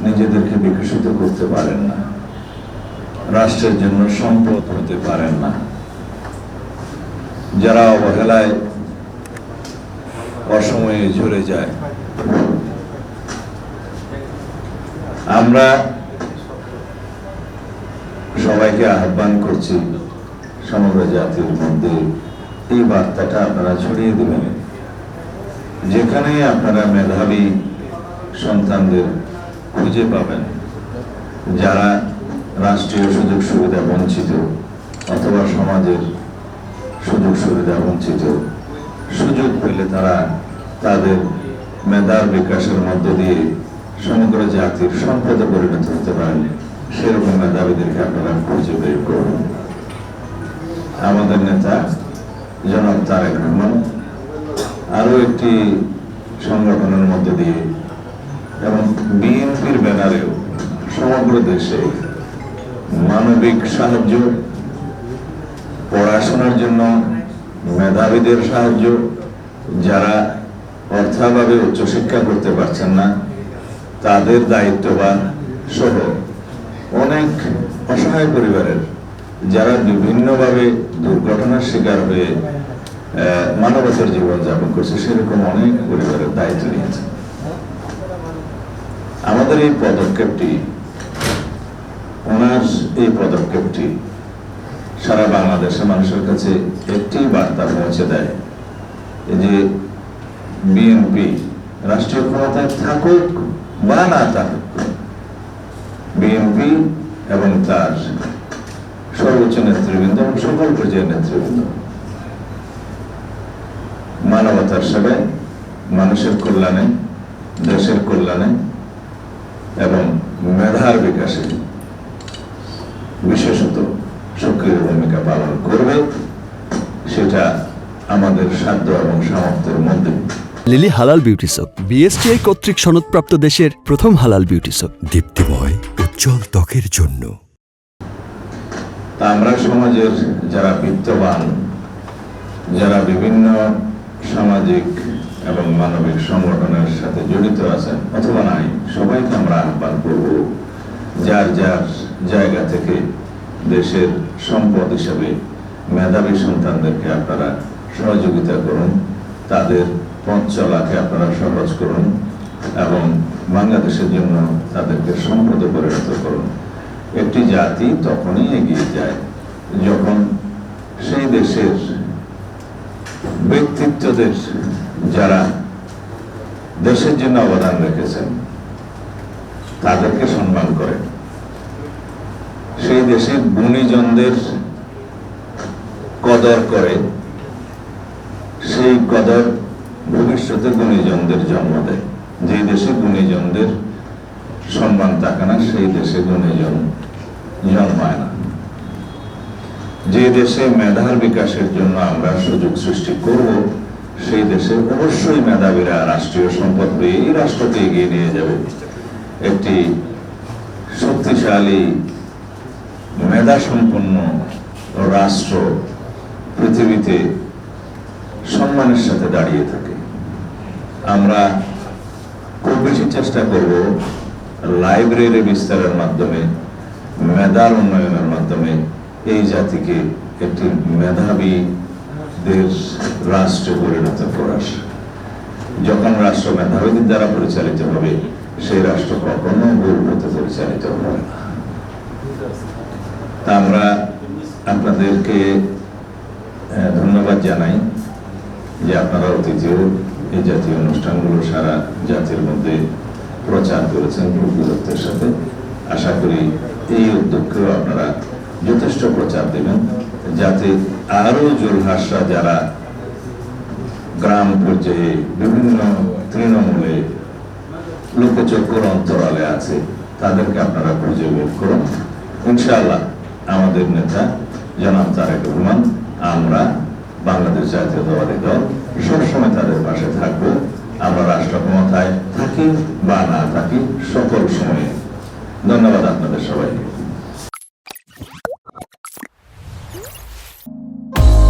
নিজেদেরকে বিকশিত করতে পারেন না, রাষ্ট্রের জন্য সম্পদ হতে পারেন না, যারা অবহেলায় অসময়ে ঝরে যায়। আমরা সবাইকে আহ্বান করছি সমগ্র জাতির মধ্যে এই বার্তাটা আপনারা ছড়িয়ে দেবেন। যেখানে আপনারা মেধাবী সন্তানদের খুঁজে পাবেন যারা রাষ্ট্রীয় সুযোগ সুবিধা বঞ্চিত অথবা সমাজের সুযোগ সুবিধা বঞ্চিত, সুযোগ পেলে তারা তাদের মেধার বিকাশের মধ্য দিয়ে সমগ্র জাতির সম্পদে পরিণত হতে পারেন, সেরকম মেধাবীদেরকে আপনারা খুঁজে বের করুন। আমাদের নেতা জনাব তারেক রহমান আরো একটি সংগঠনের মধ্য দিয়ে এবং বিএনপির ব্যানারেও সমগ্র দেশে মানবিক সাহায্য, পড়াশোনার জন্য মেধাবীদের সাহায্য, যারা অর্থাভাবে উচ্চশিক্ষা করতে পারছেন না তাদের দায়িত্ববান সহ অনেক অসহায় পরিবারের যারা বিভিন্নভাবে দুর্ঘটনার শিকার হয়ে মানবতার জীবন যাপন করছে, সেরকম অনেক পরিবারের দায়িত্ব নিয়েছে। আমাদের এই পদক্ষেপটি, ওনার এই পদক্ষেপটি সারা বাংলাদেশের মানুষের কাছে একটি বার্তা পৌঁছে দেয় যে বিএনপি রাষ্ট্রীয় ক্ষমতায় থাকুক বা না থাকুক, বিএনপি এবং তার সর্বোচ্চ নেতৃবৃন্দ এবং সকল পর্যায়ের নেতৃবৃন্দ মানবতার সেবায়, মানুষের কল্যাণে, দেশের কল্যাণে এবং মেধার বিকাশে বিশেষত সক্রিয় ভূমিকা পালন করবে, সেটা আমাদের সাধ্য এবং সামর্থ্যের মধ্যে। লিলি হালাল বিউটি সোপ, বিএসটিআই কর্তৃক সনদপ্রাপ্ত দেশের প্রথম হালাল বিউটি সোপ, দীপ্তিময় উজ্জ্বল ত্বকের জন্য। আমরা সমাজের যারা বিত্তবান, যারা বিভিন্ন সামাজিক এবং মানবিক সংগঠনের সাথে জড়িত আছেন অথবা নাই, সবাইকে আমরা আহ্বান করব যার যার জায়গা থেকে দেশের সম্পদ হিসেবে মেধাবী সন্তানদেরকে আপনারা সহযোগিতা করুন, তাদের পথ চলাকে আপনারা সহজ করুন এবং বাংলাদেশের জন্য তাদেরকে সম্পদে পরিণত করুন। একটি জাতি তখনই এগিয়ে যায় যখন সেই দেশের ব্যক্তিত্বদের, যারা দেশের জন্য অবদান রেখেছেন, তাদেরকে সম্মান করে, সেই দেশের গুণীজনদের কদর করে, সেই কদর ভবিষ্যতে গুণীজনদের জন্ম দেয়। যে দেশে গুণীজনদের সম্মান থাকে না, সেই দেশে গুণীজন জন্মায় না। যে দেশে মেধার বিকাশের জন্য আমরা সুযোগ সৃষ্টি করব, সেই দেশে অবশ্যই মেধাবীরা রাষ্ট্রীয় সম্পদ পেয়ে এই রাষ্ট্রকে এগিয়ে নিয়ে যাবে। একটি শক্তিশালী মেধা সম্পন্ন রাষ্ট্র পৃথিবীতে সম্মানের সাথে দাঁড়িয়ে থাকে। আমরা খুব বেশি চেষ্টা করব লাইব্রেরি বিস্তারের মাধ্যমে, মেধার উন্নয়নের মাধ্যমে এই জাতিকে একটি মেধাবী দেশ রাষ্ট্রে পরিণত করার। যখন রাষ্ট্র মেধাবীদের দ্বারা পরিচালিত হবে, সেই রাষ্ট্র কখনো গর্বতে পরিচালিত হবে না। তা আমরা আপনাদেরকে ধন্যবাদ জানাই যে আপনারা অতীতেও এই জাতীয় অনুষ্ঠানগুলো সারা জাতির মধ্যে প্রচার করেছেন খুব গুরুত্বের সাথে। আশা করি এই উদ্যোগকেও আপনারা যথেষ্ট প্রচার দেবেন, যাতে আরো জোরহাসরা যারা গ্রাম পর্যায়ে বিভিন্ন তৃণমূলে লোকচক্ষুর অন্তরালে আছে, তাদেরকে আপনারা খুঁজে বের করুন। ইনশাআল্লাহ আমাদের নেতা জনাব তারেক রহমান, আমরা বাংলাদেশ জাতীয়তাবাদী দল সবসময় তাদের পাশে থাকবো। আমরা রাষ্ট্র ক্ষমতায় থাকি বা না থাকি, সকল সময়ে। ধন্যবাদ আপনাদের সবাইকে।